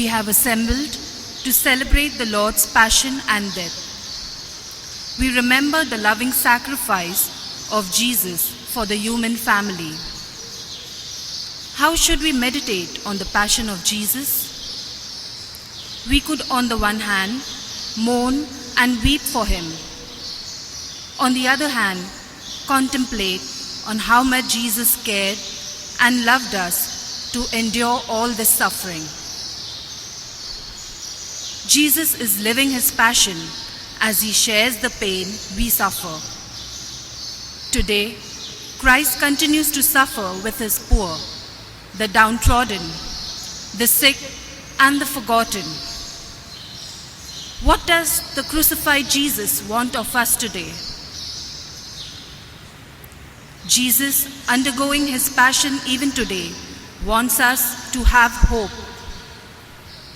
we have assembled to celebrate the Lord's passion and death. We remember the loving sacrifice of Jesus for the human family. How should we meditate on the passion of Jesus? We could, on the one hand, mourn and weep for him. On the other hand, contemplate on how much Jesus cared and loved us to endure all this suffering. Jesus is living his passion as he shares the pain we suffer. Today, Christ continues to suffer with his poor, the downtrodden, the sick, and the forgotten. What does the crucified Jesus want of us today? Jesus, undergoing his passion even today, wants us to have hope.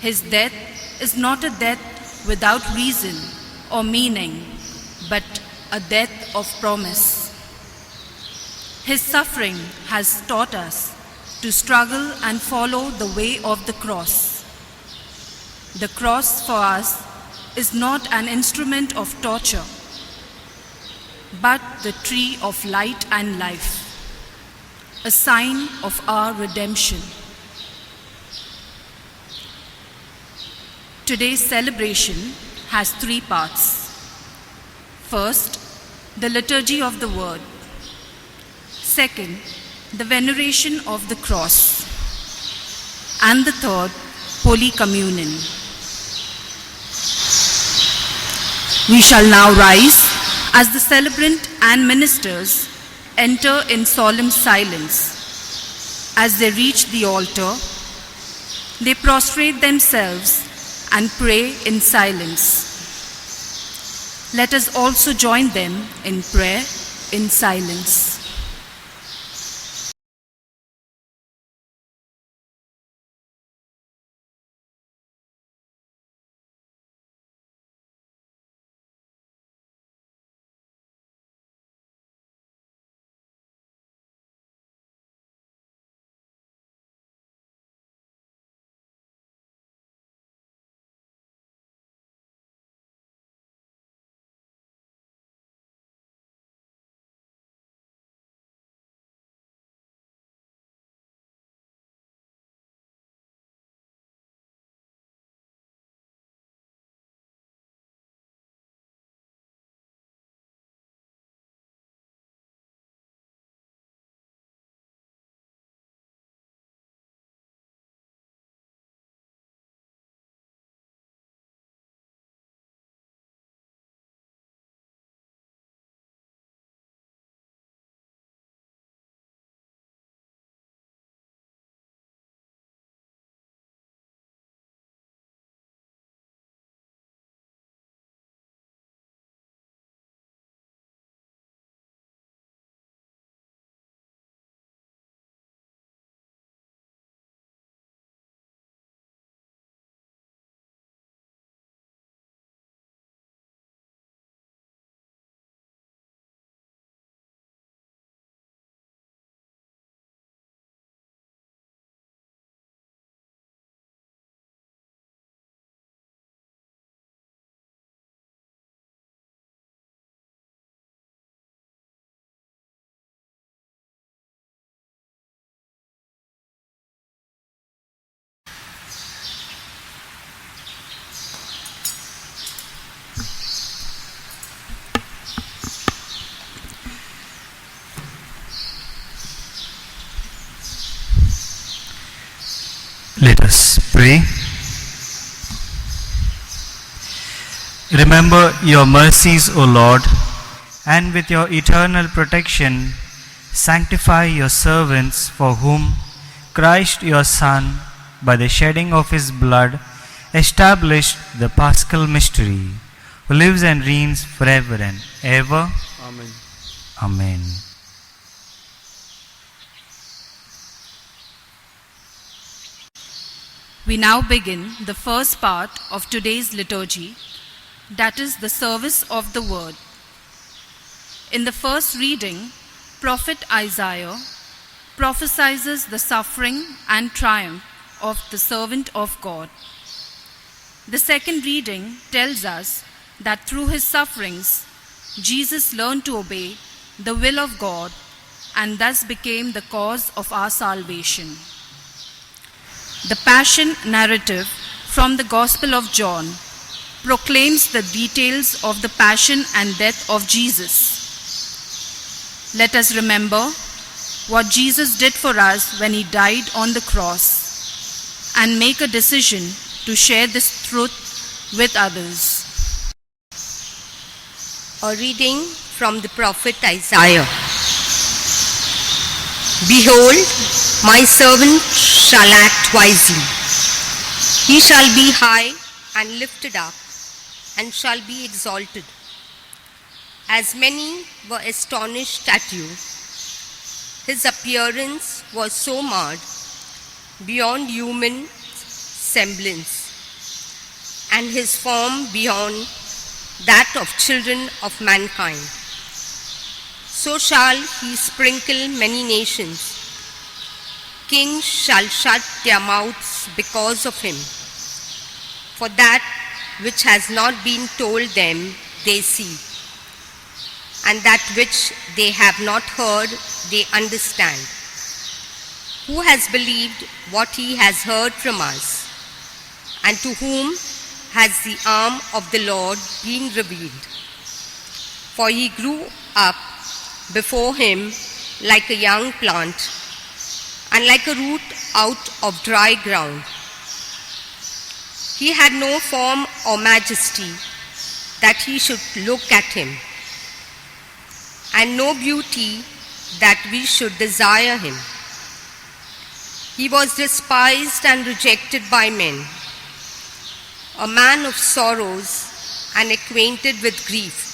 His death is not a death without reason or meaning, but a death of promise. His suffering has taught us to struggle and follow the way of the cross. The cross for us is not an instrument of torture, but the tree of light and life, a sign of our redemption. Today's celebration has three parts. First, the liturgy of the word. Second, the veneration of the cross. And the third, Holy Communion. We shall now rise as the celebrant and ministers enter in solemn silence. As they reach the altar, they prostrate themselves and pray in silence. Let us also join them in prayer in silence. Let us pray. Remember your mercies, O Lord, and with your eternal protection, sanctify your servants for whom Christ your Son, by the shedding of his blood, established the Paschal mystery, who lives and reigns forever and ever. Amen. Amen. We now begin the first part of today's liturgy, that is the service of the word. In the first reading, Prophet Isaiah prophesies the suffering and triumph of the servant of God, The second reading tells us that through his sufferings, Jesus learned to obey the will of God and thus became the cause of our salvation. The Passion narrative from the Gospel of John proclaims the details of the passion and death of Jesus. Let us remember what Jesus did for us when he died on the cross and make a decision to share this truth with others. A reading from the prophet Isaiah. Behold, my servant shall act wisely. He shall be high and lifted up, and shall be exalted. As many were astonished at you, his appearance was so marred beyond human semblance, and his form beyond that of children of mankind. So shall he sprinkle many nations. Kings shall shut their mouths because of him. For that which has not been told them they see, and that which they have not heard they understand. Who has believed what he has heard from us, and to whom has the arm of the Lord been revealed? For he grew up before him like a young plant, and like a root out of dry ground. He had no form or majesty that he should look at him, and no beauty that we should desire him. He was despised and rejected by men, a man of sorrows and acquainted with grief,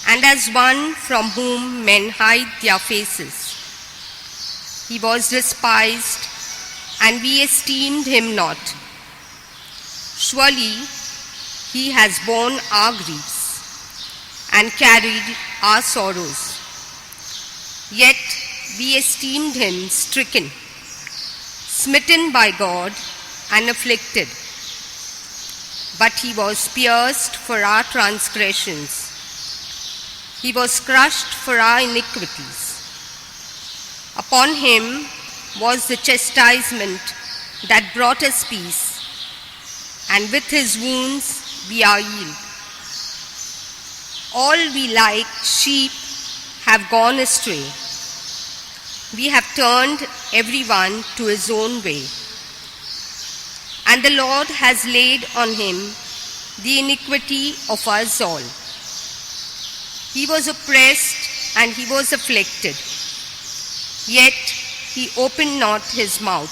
and as one from whom men hide their faces. He was despised, and we esteemed him not. Surely he has borne our griefs and carried our sorrows. Yet we esteemed him stricken, smitten by God, and afflicted. But he was pierced for our transgressions. He was crushed for our iniquities. Upon him was the chastisement that brought us peace, and with his wounds we are healed. All we like sheep have gone astray. We have turned everyone to his own way. And the Lord has laid on him the iniquity of us all. He was oppressed and he was afflicted, yet he opened not his mouth.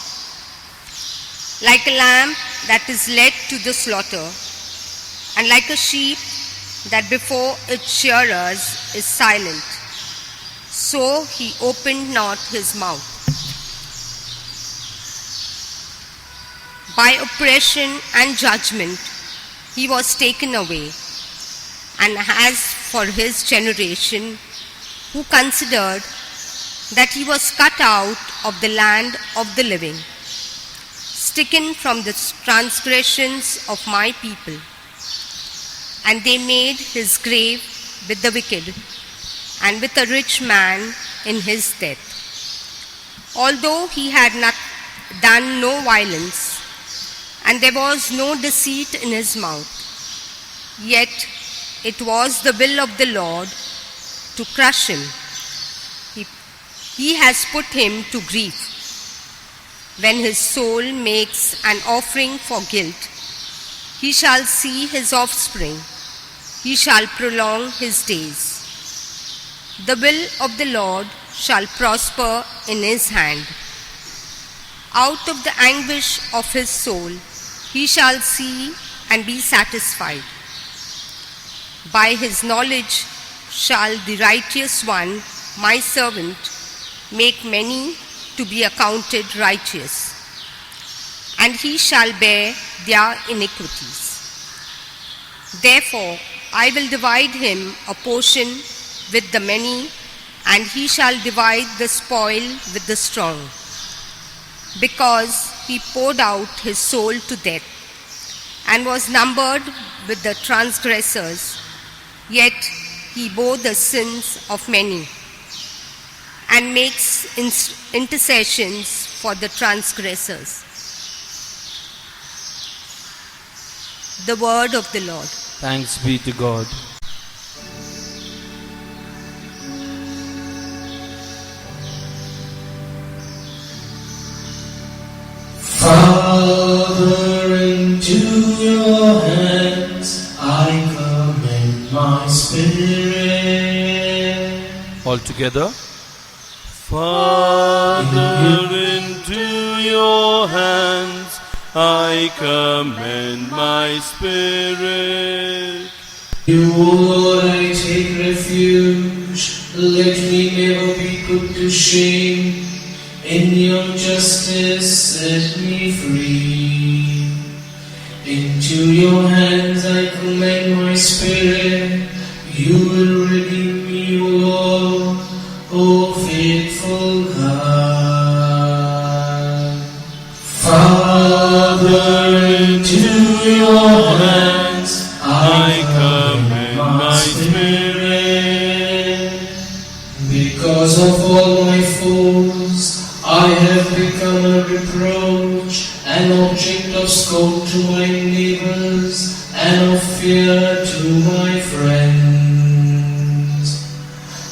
Like a lamb that is led to the slaughter, and like a sheep that before its shearers is silent, so he opened not his mouth. By oppression and judgment he was taken away. And as for his generation, who considered that he was cut out of the land of the living, stricken from the transgressions of my people, and they made his grave with the wicked and with a rich man in his death. Although he had done no violence, and there was no deceit in his mouth, yet it was the will of the Lord to crush him. He has put him to grief. When his soul makes an offering for guilt, he shall see his offspring. He shall prolong his days. The will of the Lord shall prosper in his hand. Out of the anguish of his soul he shall see and be satisfied. By his knowledge shall the righteous one, my servant, make many to be accounted righteous, and he shall bear their iniquities. Therefore I will divide him a portion with the many, and he shall divide the spoil with the strong, because he poured out his soul to death. and was numbered with the transgressors, yet he bore the sins of many and makes intercessions for the transgressors. The word of the Lord. Thanks be to God. Father, into your hands I commend my spirit. All together. Father, into your hands I commend my spirit. You, O Lord, I take refuge. Let me never be put to shame. In your justice set me free. Into your hands I commend my spirit. You will redeem me, O Lord, O faithful God. Father, into your hands I commend my spirit. Because of all my foes, I have become a reproach, an object of scorn to my neighbors, and of fear to my friends.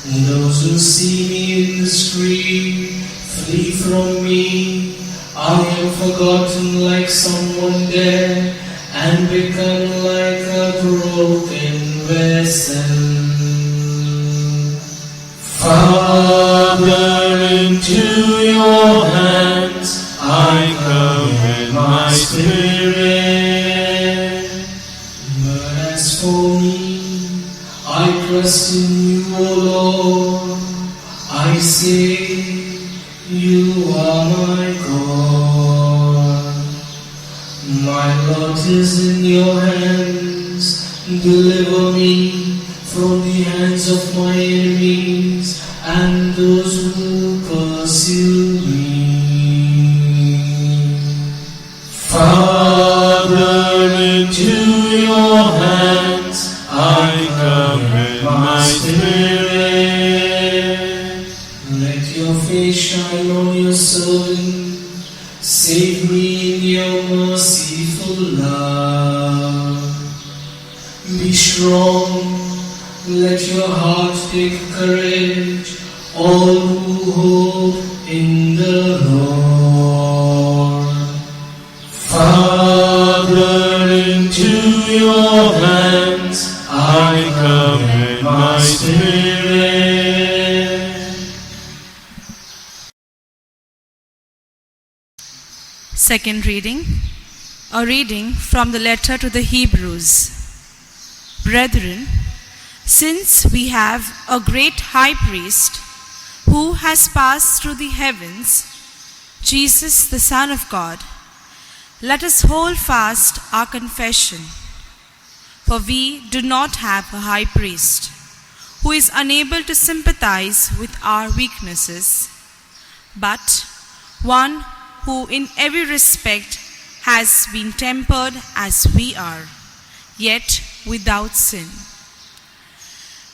Those who see me in the street flee from me. I am forgotten like someone dead, and become like a broken vessel. Father, into your hands I commend my spirit. But as for me, I trust in you, O Lord. I say, you are my God. My lot is in your hands. Deliver me from the hands of my enemies and those who pursue me. Father, into your hands I commend my spirit. Let your face shine on your servant. Save me in your merciful love. Be strong. Let your heart take courage, all who hope in the Lord. Father, into your hands I commend my spirit. Second reading, a reading from the letter to the Hebrews. Brethren, since we have a great high priest who has passed through the heavens, Jesus, the Son of God, let us hold fast our confession. For we do not have a high priest who is unable to sympathize with our weaknesses, but one who in every respect has been tempered as we are, yet without sin.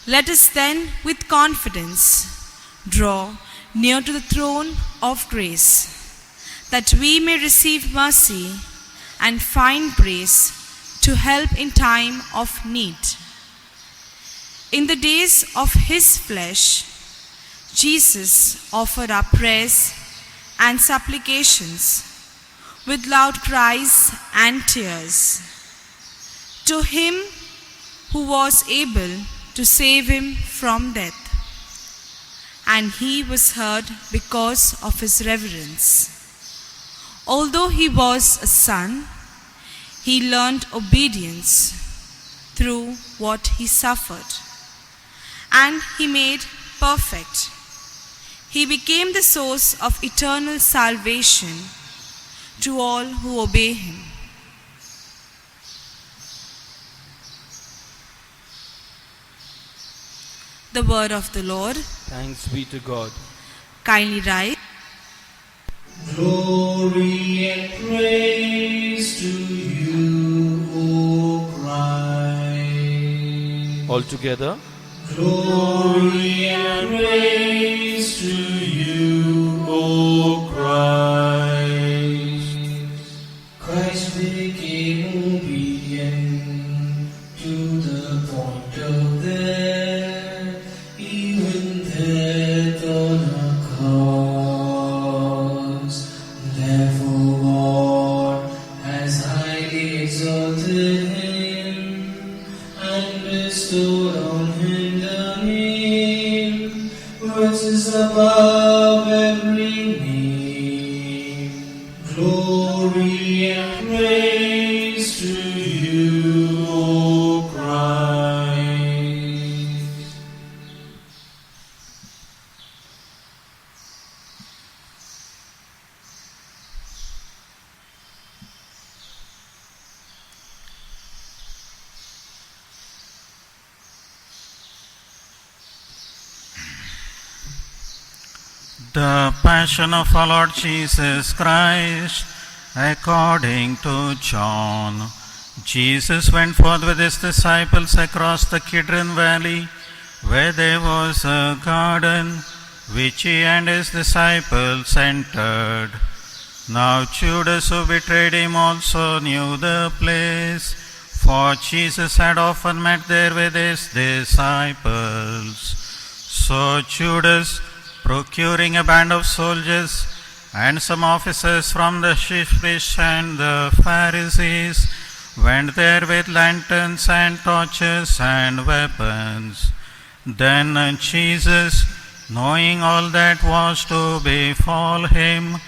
Let us then with confidence draw near to the throne of grace, that we may receive mercy and find grace to help in time of need. In the days of his flesh, Jesus offered up prayers and supplications with loud cries and tears to him who was able to save him from death. And he was heard because of his reverence. Although he was a son, he learned obedience through what he suffered, and he made perfect. He became the source of eternal salvation to all who obey him. The word of the Lord. Thanks be to God. Kindly rise. Glory and praise to you, O All together. Glory and praise to you, O Christ. Christ became obedient to the point of death, even death on a cross. Therefore, God has highly exalted him and bestowed on him the name which is above every name. Glory and praise to you, O Christ. The Passion of our Lord Jesus Christ, according to John. Jesus went forth with his disciples across the Kidron Valley, where there was a garden, which he and his disciples entered. Now Judas, who betrayed him, also knew the place, for Jesus had often met there with his disciples. So Judas, procuring a band of soldiers and some officers from the chief priests and the Pharisees, went there with lanterns and torches and weapons. Then Jesus, knowing all that was to befall him,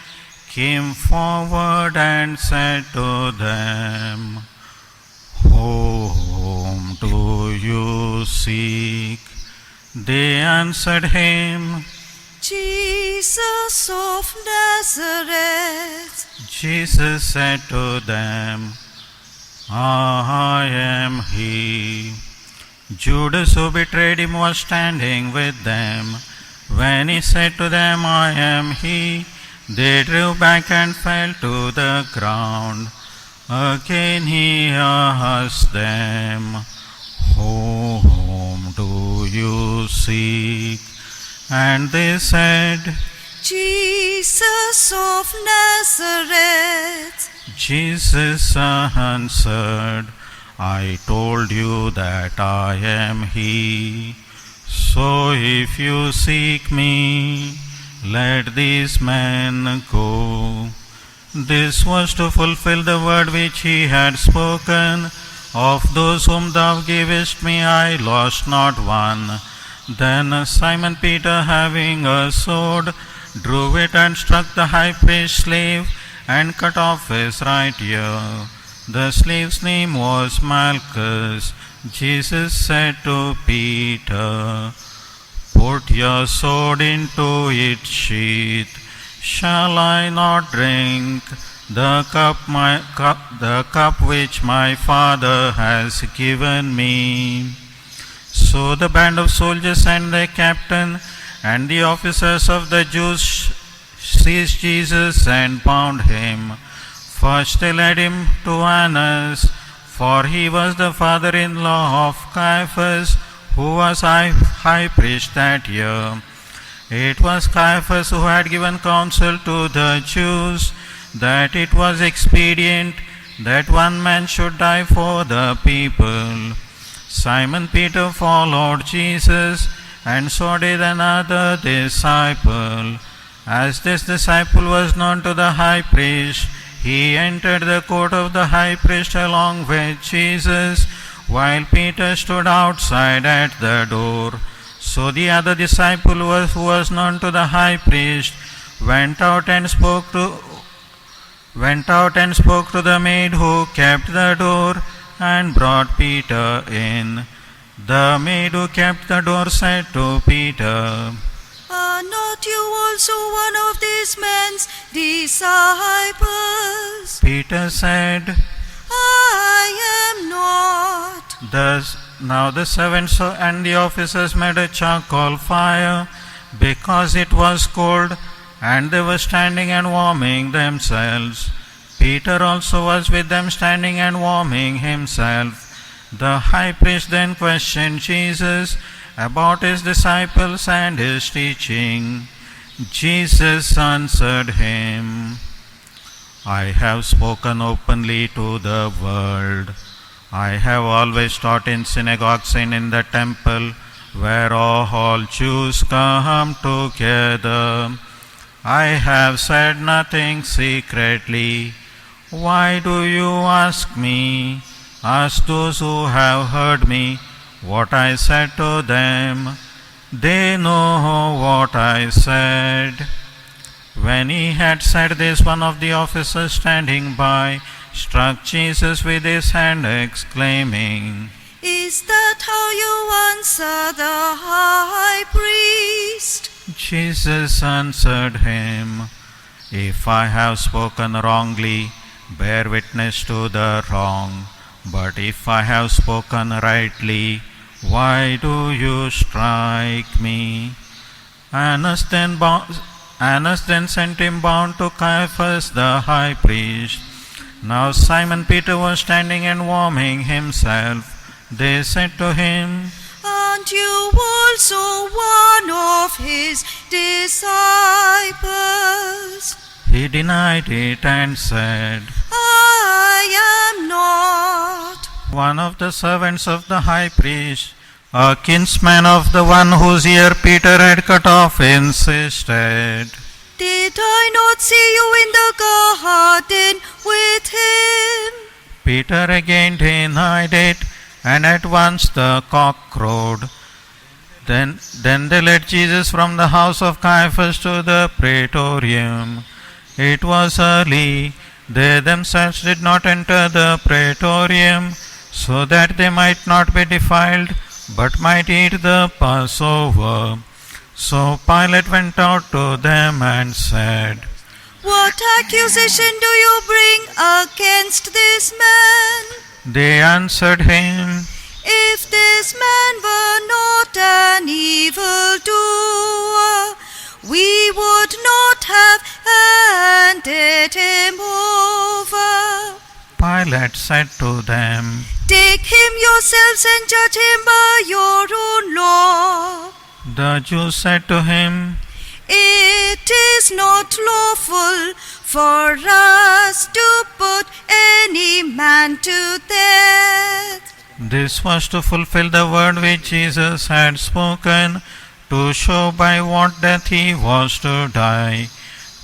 came forward and said to them, "Whom do you seek?" They answered him, Jesus of Nazareth. Jesus said to them, "I am he." Judas, who betrayed him, was standing with them. When he said to them, "I am he," they drew back and fell to the ground. Again he asked them, "Whom do you seek?" And they said, Jesus of Nazareth. Jesus answered, "I told you that I am he. So if you seek me, let these men go." This was to fulfill the word which he had spoken, "Of those whom thou gavest me, I lost not one." Then Simon Peter, having a sword, drew it and struck the high priest's slave and cut off his right ear. The slave's name was Malchus. Jesus said to Peter, "Put your sword into its sheath. Shall I not drink the cup which my Father has given me?" So the band of soldiers and the captain and the officers of the Jews seized Jesus and bound him. First they led him to Annas, for he was the father-in-law of Caiaphas, who was high priest that year. It was Caiaphas who had given counsel to the Jews that it was expedient that one man should die for the people. Simon Peter followed Jesus, and so did another disciple. As this disciple was known to the high priest, he entered the court of the high priest along with Jesus, while Peter stood outside at the door. So the other disciple who was known to the high priest went out and spoke to the maid who kept the door, and brought Peter in. The maid who kept the door said to Peter, Are not you also one of these men's disciples? Peter said, I am not. Now the servants and the officers made a charcoal fire, because it was cold, and they were standing and warming themselves. Peter also was with them, standing and warming himself. The high priest then questioned Jesus about his disciples and his teaching. Jesus answered him, I have spoken openly to the world. I have always taught in synagogues and in the temple, where all Jews come together. I have said nothing secretly. Why do you ask me? Ask those who have heard me what I said to them. They know what I said. When he had said this, one of the officers standing by struck Jesus with his hand, exclaiming, Is that how you answer the high priest? Jesus answered him, If I have spoken wrongly, bear witness to the wrong. But if I have spoken rightly, why do you strike me? Annas then sent him bound to Caiaphas the high priest. Now Simon Peter was standing and warming himself. They said to him, Aren't you also one of his disciples? He denied it and said, I am not. One of the servants of the high priest, a kinsman of the one whose ear Peter had cut off, insisted. Did I not see you in the garden with him? Peter again denied it, and at once the cock crowed. Then they led Jesus from the house of Caiaphas to the praetorium. It was early. They themselves did not enter the praetorium, so that they might not be defiled, but might eat the Passover. So Pilate went out to them and said, What accusation do you bring against this man? They answered him, If this man were not an evildoer, we would not have handed him over. Pilate said to them, Take him yourselves and judge him by your own law. The Jews said to him, It is not lawful for us to put any man to death. This was to fulfill the word which Jesus had spoken, to show by what death he was to die.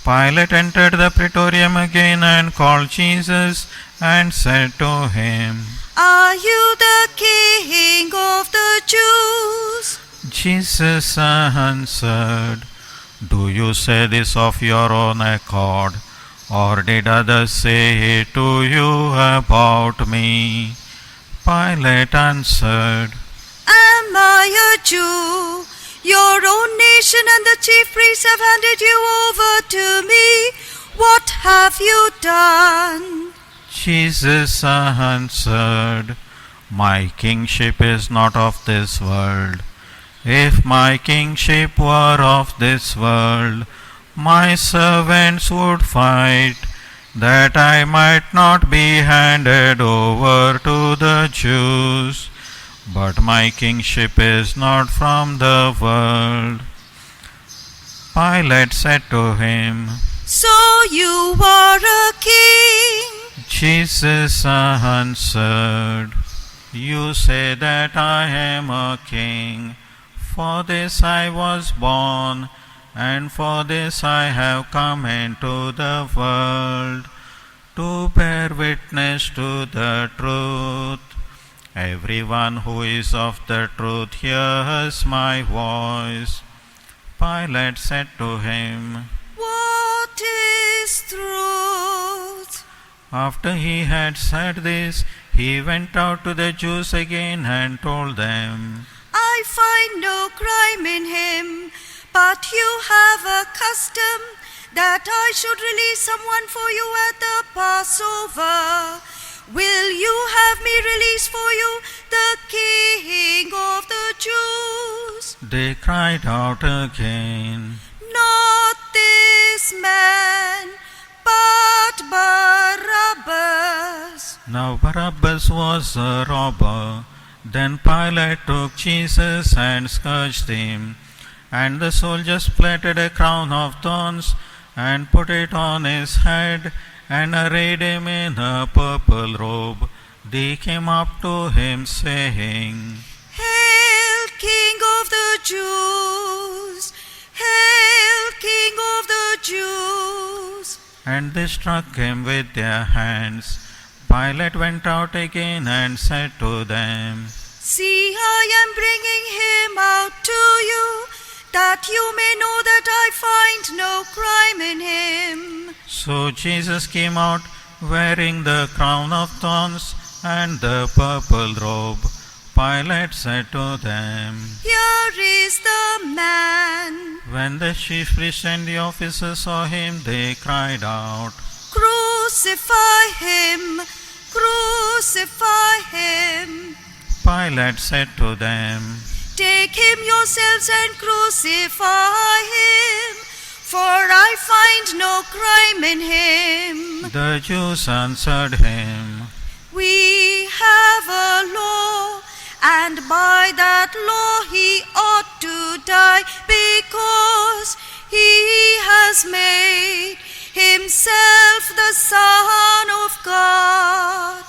Pilate entered the praetorium again and called Jesus and said to him, Are you the king of the Jews? Jesus answered, Do you say this of your own accord, or did others say it to you about me? Pilate answered, Am I a Jew? Your own nation and the chief priests have handed you over to me. What have you done? Jesus answered, My kingship is not of this world. If my kingship were of this world, my servants would fight, that I might not be handed over to the Jews. But my kingship is not from the world. Pilate said to him, So you are a king? Jesus answered, You say that I am a king. For this I was born, and for this I have come into the world, to bear witness to the truth. Everyone who is of the truth hears my voice. Pilate said to him, What is truth? After he had said this, he went out to the Jews again and told them, I find no crime in him, but you have a custom that I should release someone for you at the Passover. Will you have me release for you the King of the Jews? They cried out again, Not this man, but Barabbas. Now Barabbas was a robber. Then Pilate took Jesus and scourged him. And the soldiers plaited a crown of thorns and put it on his head and arrayed him in a purple robe. They came up to him saying, Hail, King of the Jews! Hail, King of the Jews! And they struck him with their hands. Pilate went out again and said to them, See, I am bringing him out to you, that you may know that I find no crime in him. So Jesus came out wearing the crown of thorns and the purple robe. Pilate said to them, Here is the man. When the chief priests and the officers saw him, they cried out, Crucify him! Crucify him! Pilate said to them, Take him yourselves and crucify him, for I find no crime in him. The Jews answered him, We have a law, and by that law he ought to die, because he has made himself the Son of God.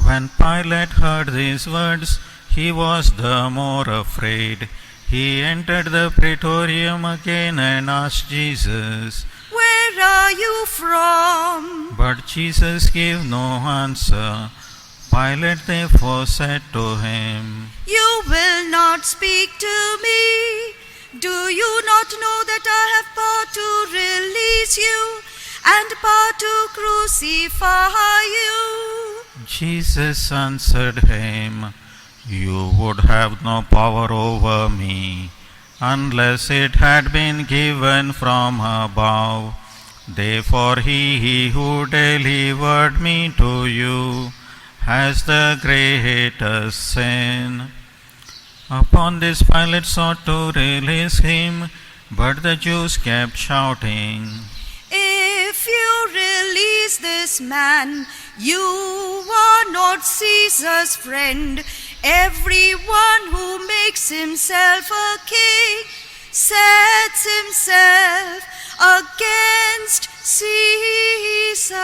When Pilate heard these words, he was the more afraid. He entered the praetorium again and asked Jesus, Where are you from? But Jesus gave no answer. Pilate therefore said to him, You will not speak to me. Do you not know that I have power to release you and power to crucify you? Jesus answered him, You would have no power over me unless it had been given from above. Therefore he who delivered me to you has the greatest sin. Upon this Pilate sought to release him, but the Jews kept shouting, If you release this man, you are not Caesar's friend. Everyone who makes himself a king sets himself against Caesar.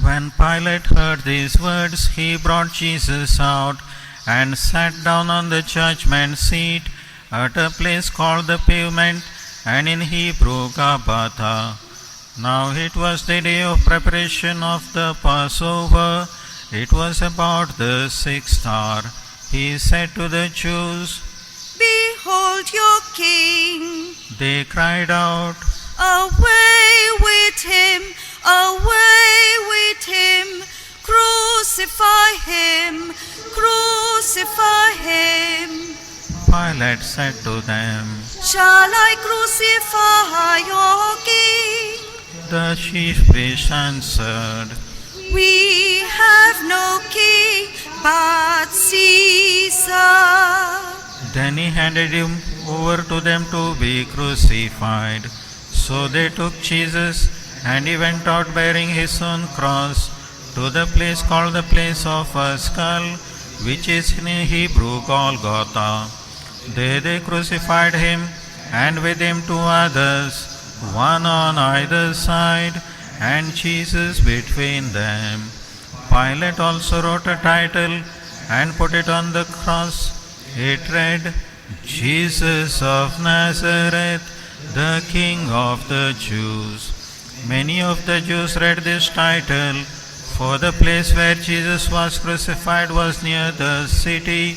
When Pilate heard these words, he brought Jesus out and sat down on the judgment seat at a place called the Pavement, and in Hebrew Gabbatha. Now it was the day of preparation of the Passover. It was about the 6th hour. He said to the Jews, Behold your king. They cried out, Away with him! Away with him! Crucify him! Crucify him! Pilate said to them, Shall I crucify your king? The chief priests answered, We have no king but Caesar. Then he handed him over to them to be crucified. So they took Jesus, and he went out bearing his own cross to the place called the place of a skull, which is in Hebrew Golgotha. There they crucified him, and with him 2 others, one on either side, and Jesus between them. Pilate also wrote a title and put it on the cross. It read, Jesus of Nazareth, the King of the Jews. Many of the Jews read this title, for the place where Jesus was crucified was near the city,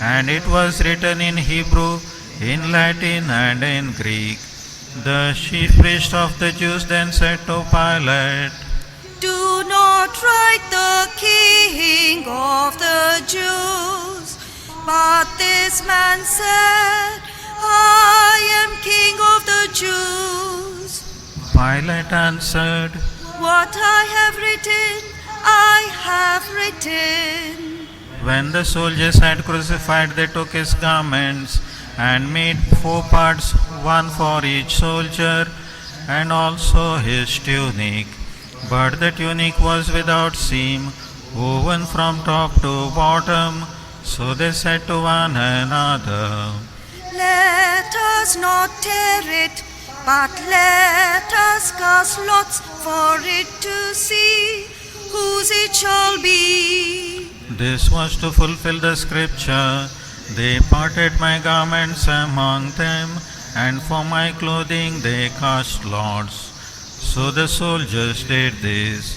and it was written in Hebrew, in Latin, and in Greek. The chief priest of the Jews then said to Pilate, Do not write the King of the Jews, but this man said, I am King of the Jews. Pilate answered, What I have written, I have written. When the soldiers had crucified, they took his garments and made 4 parts, one for each soldier, and also his tunic. But the tunic was without seam, woven from top to bottom. So they said to one another, Let us not tear it, but let us cast lots for it to see whose it shall be. This was to fulfill the scripture. They parted my garments among them, and for my clothing they cast lots. So the soldiers did this.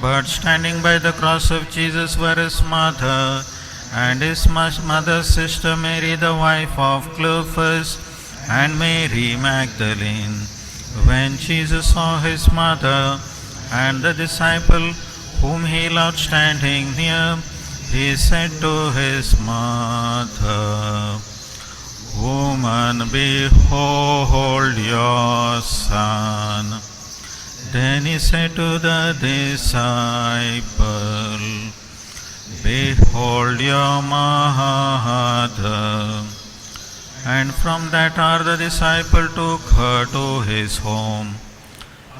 But standing by the cross of Jesus were his mother, and his mother's sister Mary, the wife of Clopas, and Mary Magdalene. When Jesus saw his mother and the disciple whom he loved standing near, he said to his mother, Woman, behold your son. Then he said to the disciple, Behold your mother. And from that hour the disciple took her to his home.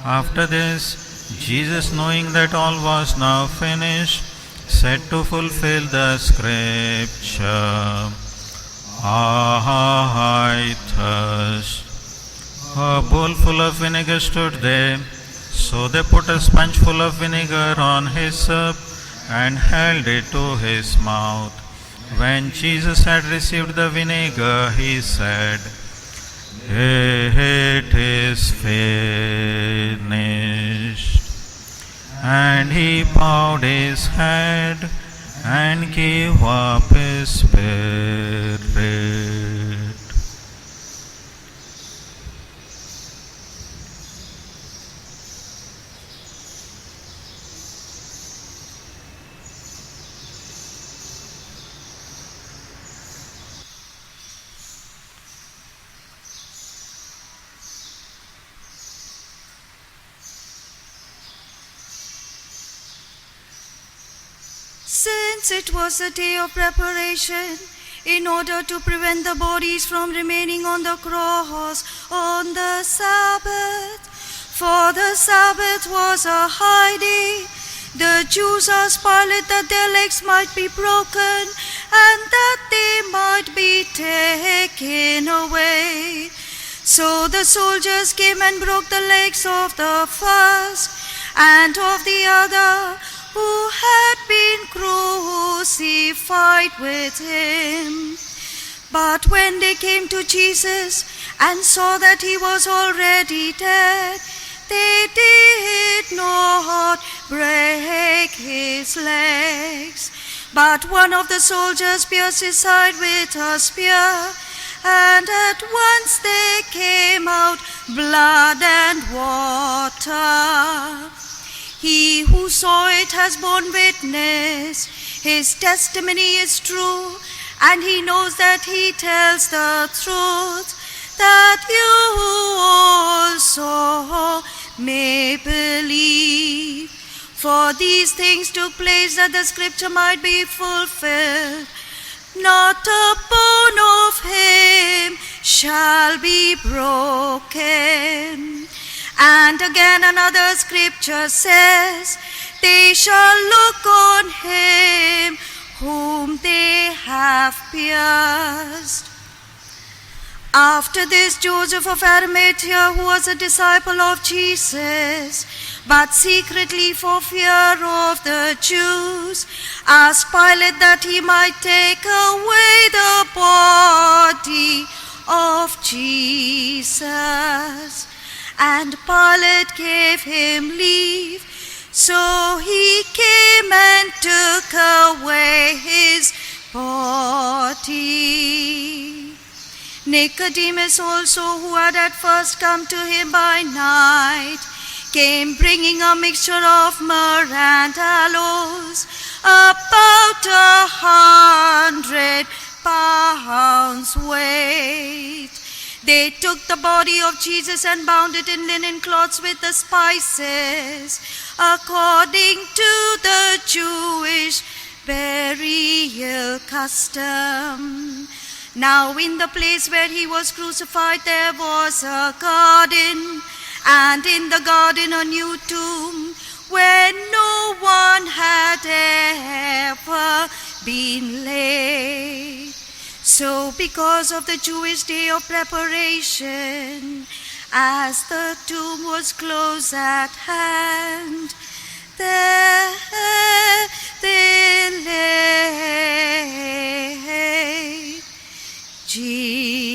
After this, Jesus, knowing that all was now finished, said to fulfill the scripture, I thirst. A bowl full of vinegar stood there. So they put a sponge full of vinegar on hyssop and held it to his mouth. When Jesus had received the vinegar, he said, It is finished. And he bowed his head and gave up his spirit. Since it was the day of preparation, in order to prevent the bodies from remaining on the cross on the Sabbath, for the Sabbath was a high day, the Jews asked Pilate that their legs might be broken and that they might be taken away. So the soldiers came and broke the legs of the first and of the other, who had been crucified with him. But when they came to Jesus and saw that he was already dead, they did not break his legs. But one of the soldiers pierced his side with a spear, and at once there came out blood and water. He who saw it has borne witness. His testimony is true, and he knows that he tells the truth, that you also may believe. For these things took place that the scripture might be fulfilled. Not a bone of him shall be broken. And again another scripture says, they shall look on him whom they have pierced. After this, Joseph of Arimathea, who was a disciple of Jesus, but secretly for fear of the Jews, asked Pilate that he might take away the body of Jesus. And Pilate gave him leave, so he came and took away his body. Nicodemus also, who had at first come to him by night, came bringing a mixture of myrrh and aloes, about 100 pounds weight. They took the body of Jesus and bound it in linen cloths with the spices, according to the Jewish burial custom. Now in the place where he was crucified there was a garden, and in the garden a new tomb, when no one had ever been laid. So because of the Jewish day of preparation, as the tomb was close at hand, there they laid Jesus.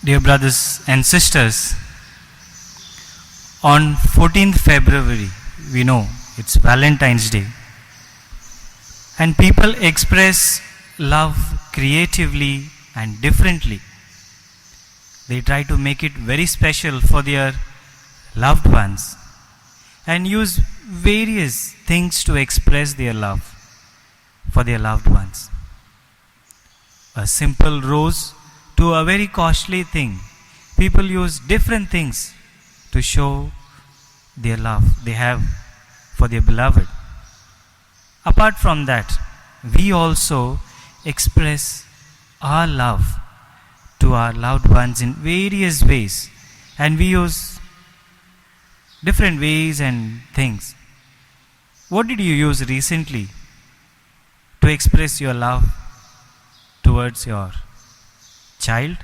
Dear brothers and sisters, on 14th February, we know it's Valentine's Day, and people express love creatively and differently. They try to make it very special for their loved ones and use various things to express their love for their loved ones. A simple rose to a very costly thing. People use different things to show their love they have for their beloved. Apart from that, we also express our love to our loved ones in various ways, and we use different ways and things. What did you use recently to express your love towards your child,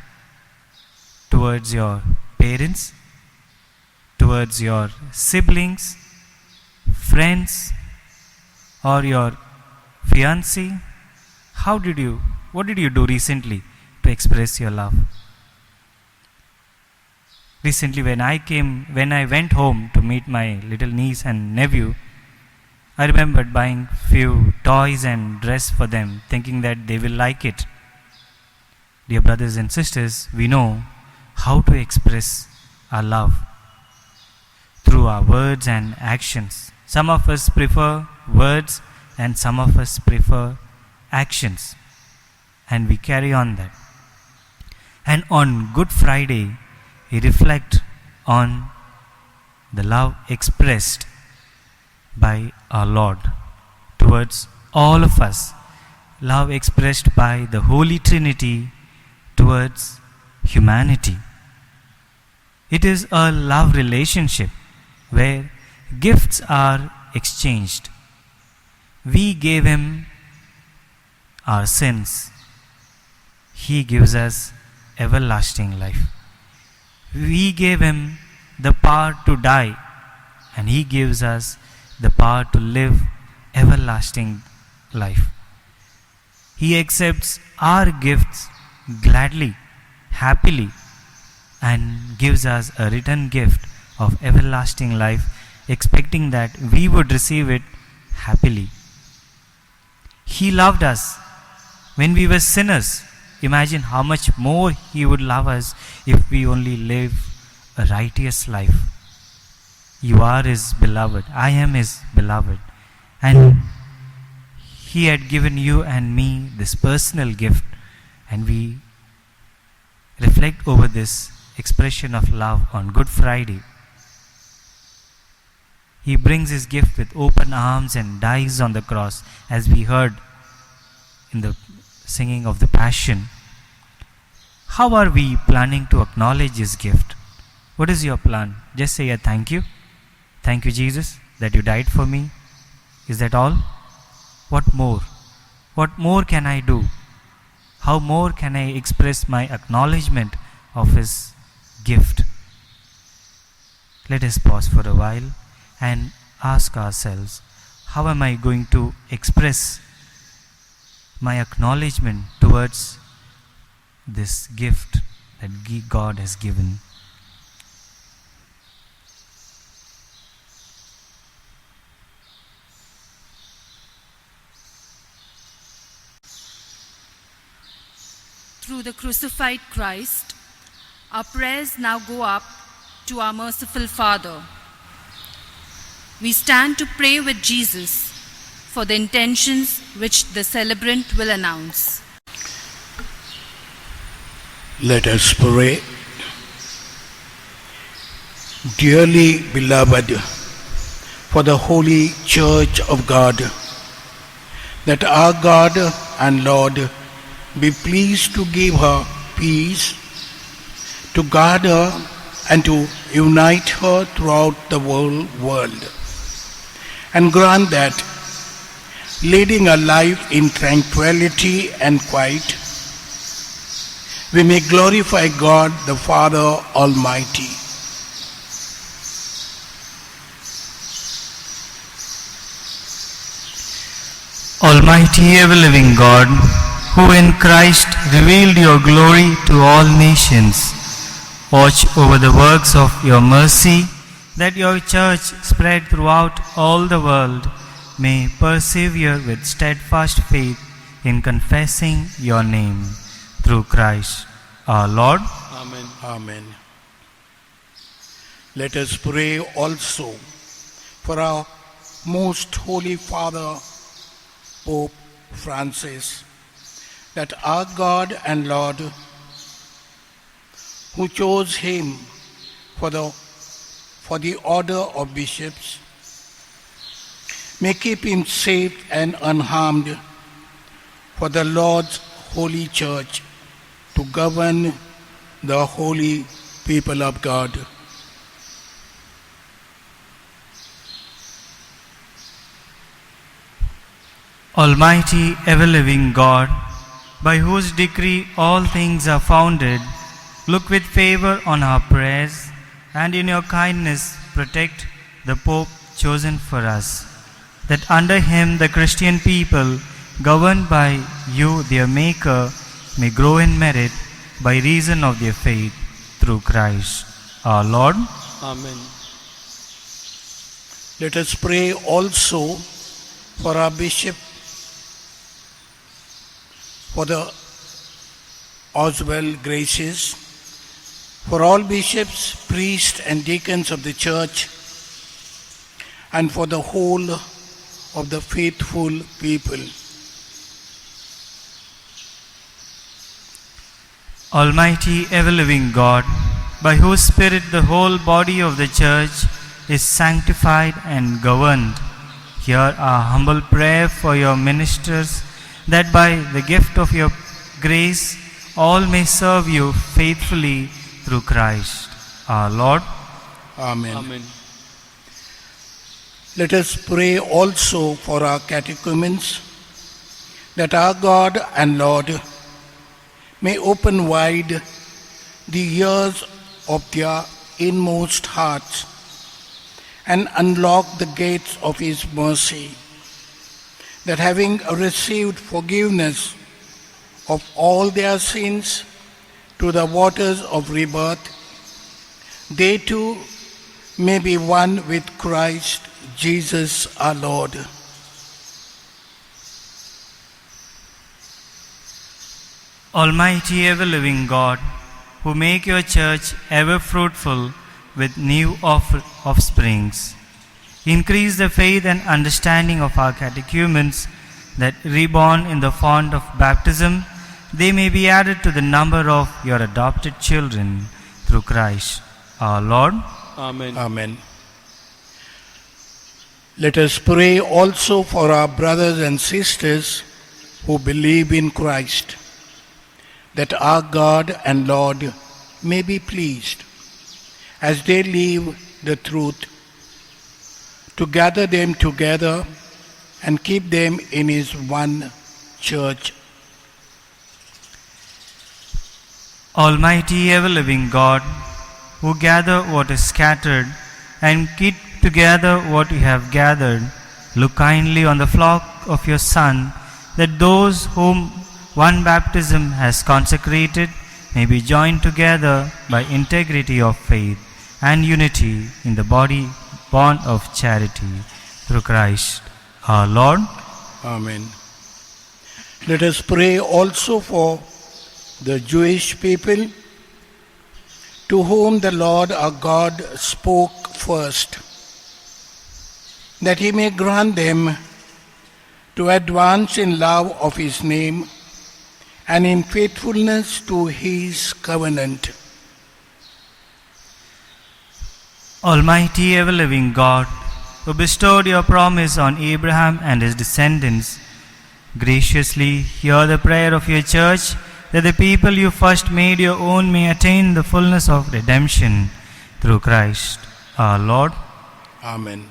towards your parents, towards your siblings, friends, or your fiancé? What did you do recently to express your love? Recently when I went home to meet my little niece and nephew, I remembered buying few toys and dress for them, thinking that they will like it. Dear brothers and sisters, we know how to express our love through our words and actions. Some of us prefer words and some of us prefer actions, and we carry on that. And on Good Friday, we reflect on the love expressed by our Lord towards all of us, love expressed by the Holy Trinity towards humanity. It is a love relationship where gifts are exchanged. We gave him our sins. He gives us everlasting life. We gave him the power to die, and he gives us the power to live everlasting life. He accepts our gifts gladly, happily, and gives us a return gift of everlasting life, expecting that we would receive it happily. He loved us when we were sinners. Imagine how much more he would love us if we only live a righteous life. You are his beloved. I am his beloved. And he had given you and me this personal gift, and we reflect over this expression of love on Good Friday. He brings his gift with open arms and dies on the cross, as we heard in the singing of the Passion. How are we planning to acknowledge his gift? What is your plan? Just say a thank you. Thank you, Jesus, that you died for me. Is that all? What more? What more can I do? How more can I express my acknowledgement of his gift? Let us pause for a while and ask ourselves, how am I going to express my acknowledgement towards this gift that God has given? Through the crucified Christ, our prayers now go up to our merciful Father. We stand to pray with Jesus for the intentions which the celebrant will announce. Let us pray. Dearly beloved, for the Holy Church of God, that our God and Lord be pleased to give her peace, to guard her and to unite her throughout the whole world, and grant that, leading a life in tranquility and quiet, we may glorify God the Father Almighty. Almighty ever-living God, who in Christ revealed your glory to all nations, watch over the works of your mercy, that your church spread throughout all the world may persevere with steadfast faith in confessing your name through Christ our Lord. Amen. Amen. Let us pray also for our most holy Father, Pope Francis, that our God and Lord, who chose him for the order of bishops, may keep him safe and unharmed for the Lord's holy church to govern the holy people of God. Almighty ever-living God, by whose decree all things are founded, look with favor on our prayers, and in your kindness protect the Pope chosen for us, that under him the Christian people, governed by you their Maker, may grow in merit by reason of their faith through Christ our Lord. Amen. Let us pray also for our bishop, for the Oswald Graces, for all bishops, priests and deacons of the church, and for the whole of the faithful people. Almighty ever-living God, by whose Spirit the whole body of the church is sanctified and governed, hear our humble prayer for your ministers, that by the gift of your grace all may serve you faithfully through Christ our Lord. Amen. Amen. Let us pray also for our catechumens, that our God and Lord may open wide the ears of their inmost hearts and unlock the gates of His mercy, that having received forgiveness of all their sins through the waters of rebirth, they too may be one with Christ Jesus our Lord. Almighty ever-living God, who make your church ever fruitful with new offsprings, increase the faith and understanding of our catechumens, that reborn in the font of baptism, they may be added to the number of your adopted children through Christ our Lord. Amen. Amen. Let us pray also for our brothers and sisters who believe in Christ, that our God and Lord may be pleased, as they live the truth, to gather them together and keep them in His one church. Almighty ever-living God, who gather what is scattered and keep together what you have gathered, look kindly on the flock of your Son, that those whom one baptism has consecrated may be joined together by integrity of faith and unity in the body bond of charity through Christ our Lord. Amen. Let us pray also for the Jewish people, to whom the Lord our God spoke first, that He may grant them to advance in love of His name and in faithfulness to His covenant. Almighty ever-living God, who bestowed your promise on Abraham and his descendants, graciously hear the prayer of your church that the people you first made your own may attain the fullness of redemption through Christ our Lord. Amen.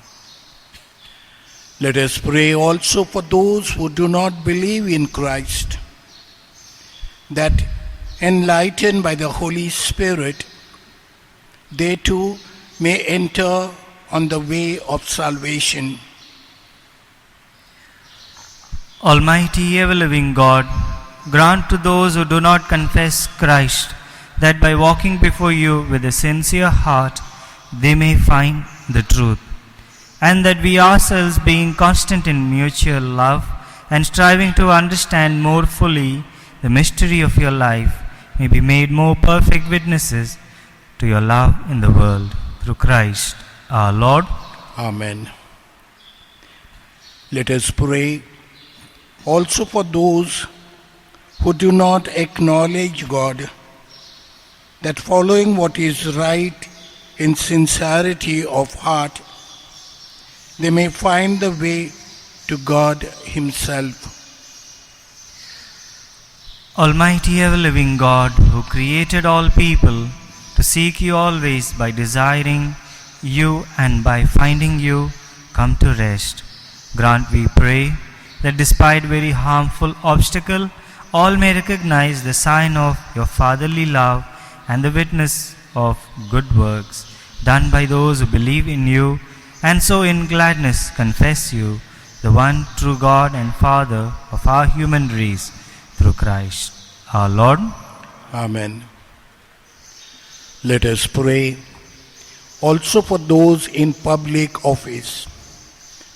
Let us pray also for those who do not believe in Christ, that enlightened by the Holy Spirit, they too may enter on the way of salvation. Almighty ever-living God, grant to those who do not confess Christ that by walking before you with a sincere heart they may find the truth, and that we ourselves, being constant in mutual love and striving to understand more fully the mystery of your life, may be made more perfect witnesses to your love in the world. Through Christ our Lord. Amen. Let us pray also for those who do not acknowledge God, that following what is right in sincerity of heart, they may find the way to God Himself. Almighty ever-living God, who created all people to seek you always by desiring you and by finding you, come to rest. Grant, we pray, that despite very harmful obstacle, all may recognize the sign of your fatherly love and the witness of good works done by those who believe in you, and so in gladness confess you, the one true God and Father of our human race, through Christ our Lord. Amen. Let us pray also for those in public office,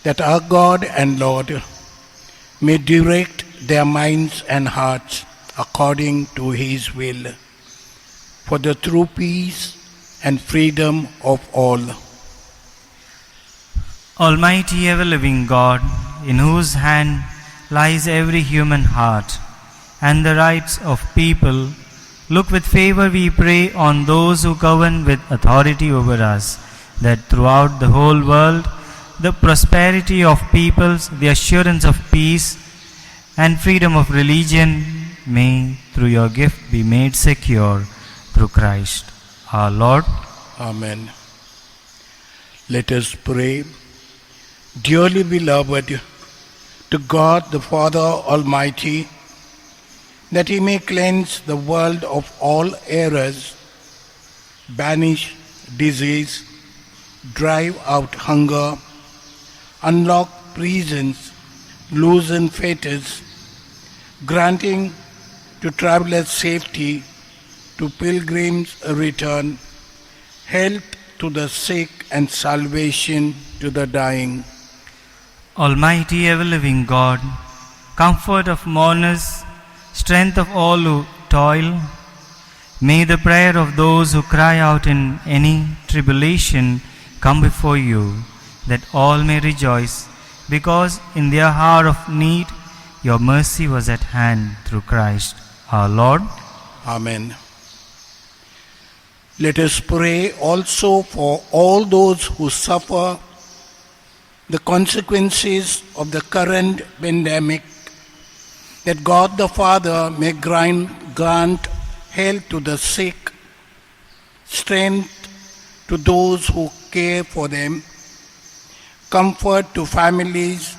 that our God and Lord may direct their minds and hearts according to His will, for the true peace and freedom of all. Almighty ever-living God, in whose hand lies every human heart and the rights of people, look with favor, we pray, on those who govern with authority over us, that throughout the whole world the prosperity of peoples, the assurance of peace, and freedom of religion may, through your gift, be made secure through Christ our Lord. Amen. Let us pray. Dearly beloved, to God the Father Almighty, that He may cleanse the world of all errors, banish disease, drive out hunger, unlock prisons, loosen fetters, granting to travelers safety, to pilgrims a return, health to the sick and salvation to the dying. Almighty ever-living God, comfort of mourners, strength of all who toil, may the prayer of those who cry out in any tribulation come before you, that all may rejoice, because in their hour of need your mercy was at hand through Christ our Lord. Amen. Let us pray also for all those who suffer the consequences of the current pandemic, that God the Father may grant health to the sick, strength to those who care for them, comfort to families,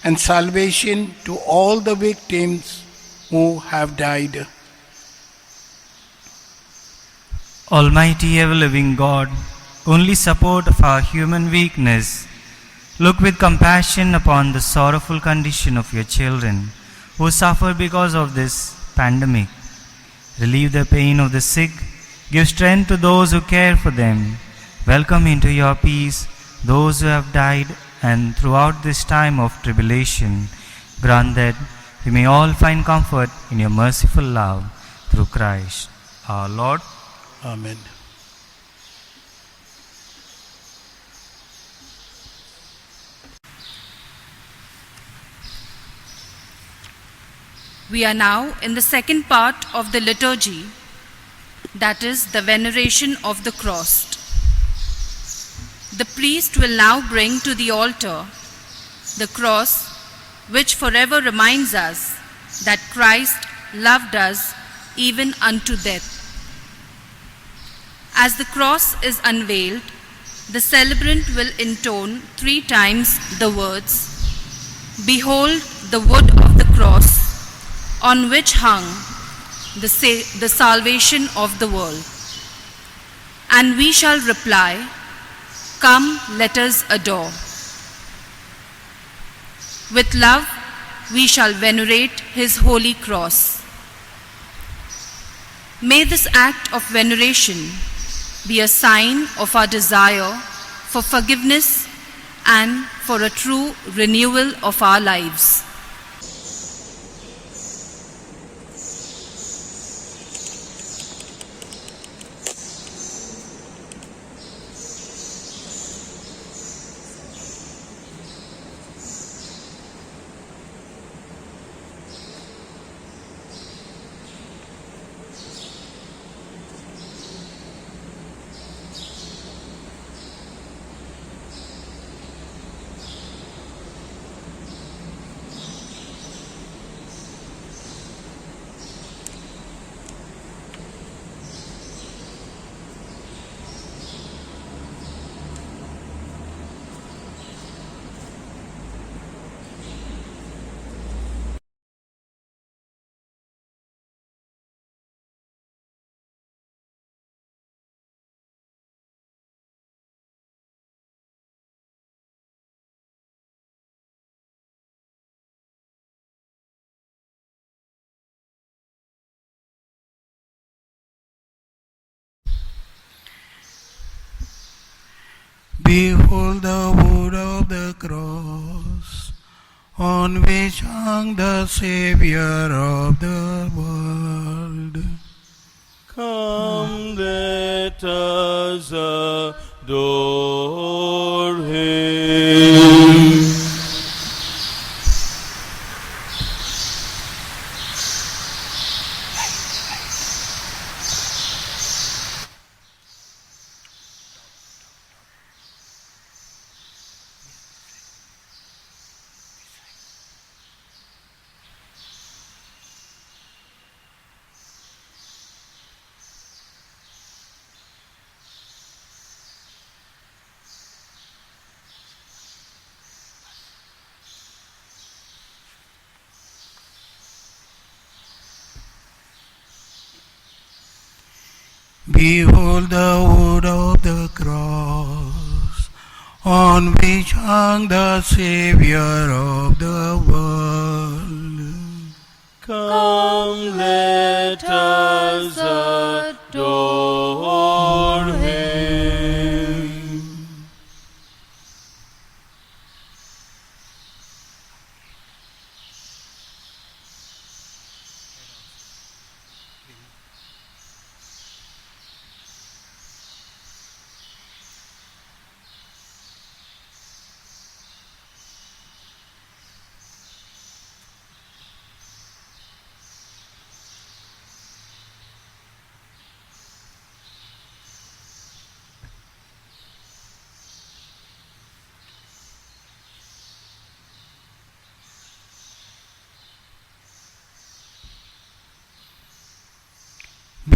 and salvation to all the victims who have died. Almighty ever-living God, only support of our human weakness, look with compassion upon the sorrowful condition of your children who suffer because of this pandemic. Relieve the pain of the sick, give strength to those who care for them. Welcome into your peace those who have died, and throughout this time of tribulation, grant that we may all find comfort in your merciful love through Christ our Lord. Amen. We are now in the second part of the liturgy, that is, the veneration of the cross. The priest will now bring to the altar the cross, which forever reminds us that Christ loved us even unto death. As the cross is unveiled, the celebrant will intone 3 times the words, "Behold the wood of the cross, on which hung the salvation of the world." And we shall reply, "Come, let us adore." With love, we shall venerate his holy cross. May this act of veneration be a sign of our desire for forgiveness and for a true renewal of our lives. Behold the wood of the cross, on which hung the Savior of the world. Come, let us adore him. Behold the wood of the cross, on which hung the Savior of the world. Come, let us adore him.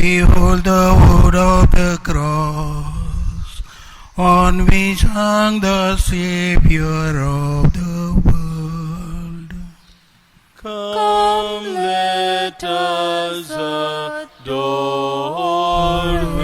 Behold the wood of the cross, on which hung the Savior of the world. Come, let us adore him.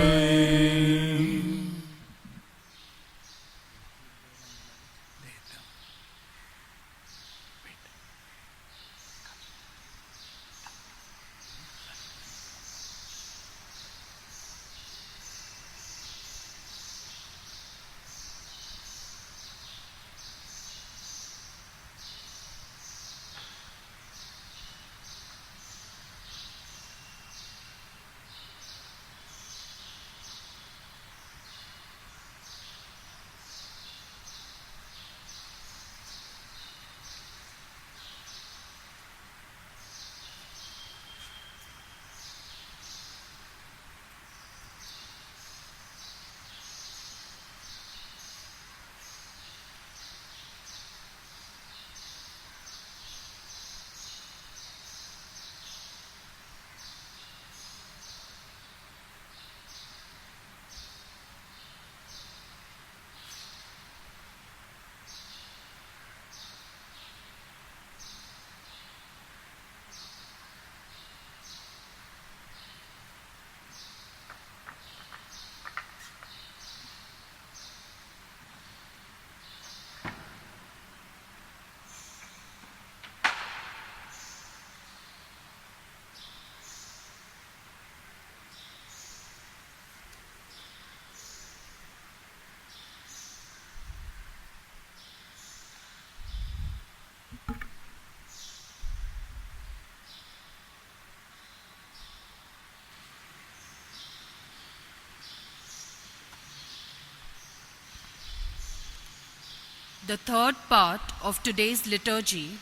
The third part of today's liturgy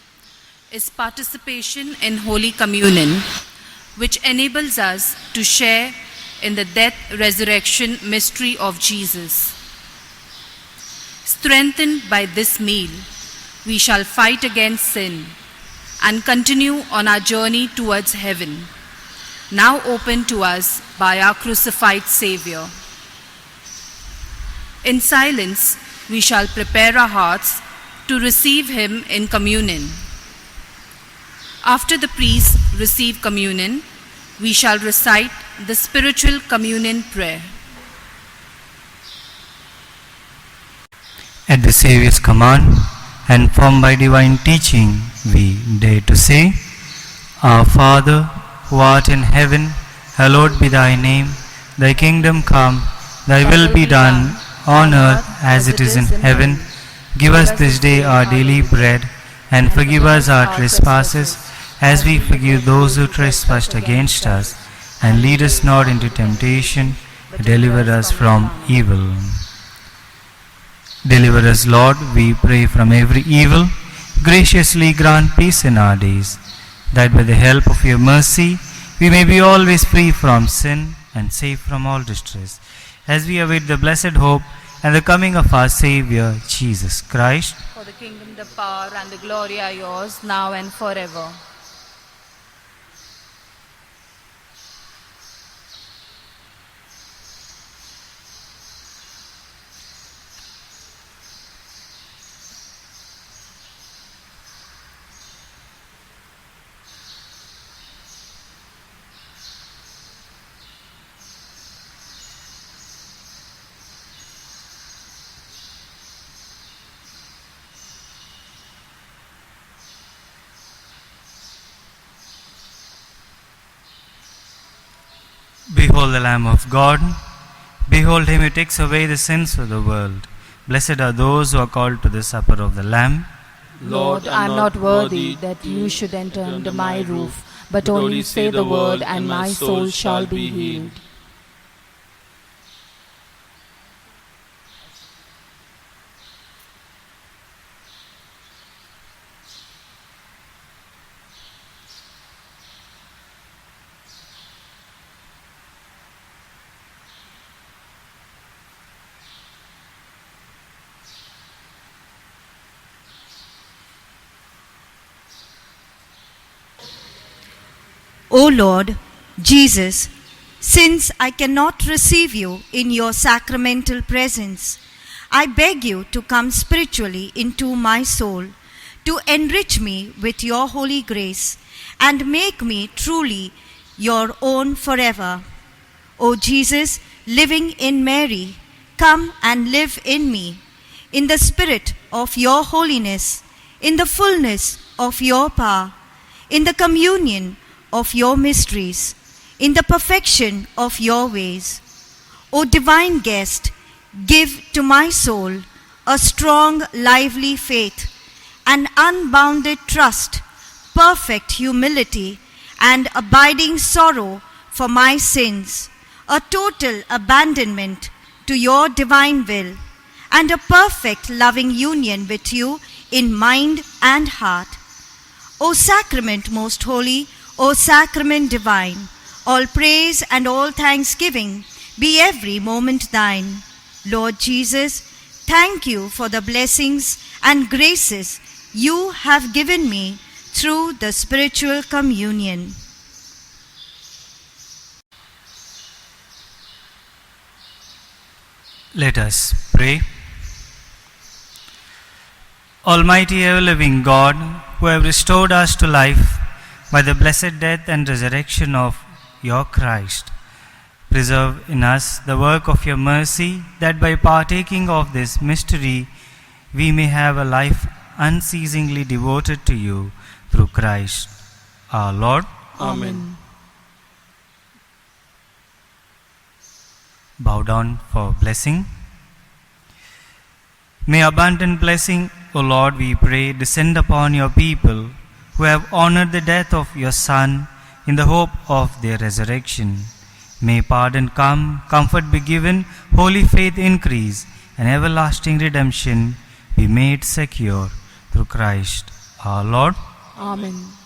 is participation in Holy Communion, which enables us to share in the death-resurrection mystery of Jesus. Strengthened by this meal, we shall fight against sin and continue on our journey towards heaven, now open to us by our crucified Savior. In silence, we shall prepare our hearts to receive Him in communion. After the priests receive communion, we shall recite the spiritual communion prayer. At the Saviour's command and formed by divine teaching, we dare to say, Our Father, who art in heaven, hallowed be thy name. Thy kingdom come, thy will be done on earth as it is in heaven. Give us this day our daily bread, and forgive us our trespasses, as we forgive those who trespass against us. And lead us not into temptation, but deliver us from evil. Deliver us, Lord, we pray, from every evil. Graciously grant peace in our days, that by the help of your mercy we may be always free from sin and safe from all distress, as we await the blessed hope and the coming of our Saviour, Jesus Christ. For the kingdom, the power, and the glory are yours, now and forever. Behold the Lamb of God. Behold him who takes away the sins of the world. Blessed are those who are called to the supper of the Lamb. Lord, I am not worthy that you should enter under my roof, but only say the word, and my soul shall be healed. O Lord Jesus, since I cannot receive you in your sacramental presence, I beg you to come spiritually into my soul, to enrich me with your holy grace, and make me truly your own forever. O Jesus, living in Mary, come and live in me, in the spirit of your holiness, in the fullness of your power, in the communion of your mysteries, in the perfection of your ways. O divine guest, give to my soul a strong, lively faith, an unbounded trust, perfect humility, and abiding sorrow for my sins, a total abandonment to your divine will, and a perfect loving union with you in mind and heart. O sacrament most holy, O sacrament divine, all praise and all thanksgiving be every moment thine. Lord Jesus, thank you for the blessings and graces you have given me through the spiritual communion. Let us pray. Almighty ever-living God, who have restored us to life by the blessed death and resurrection of your Christ, preserve in us the work of your mercy, that by partaking of this mystery we may have a life unceasingly devoted to you through Christ our Lord. Amen. Bow down for blessing. May abundant blessing, O Lord, we pray, descend upon your people who have honored the death of your Son in the hope of their resurrection. May pardon come, comfort be given, holy faith increase, and everlasting redemption be made secure through Christ our Lord. Amen.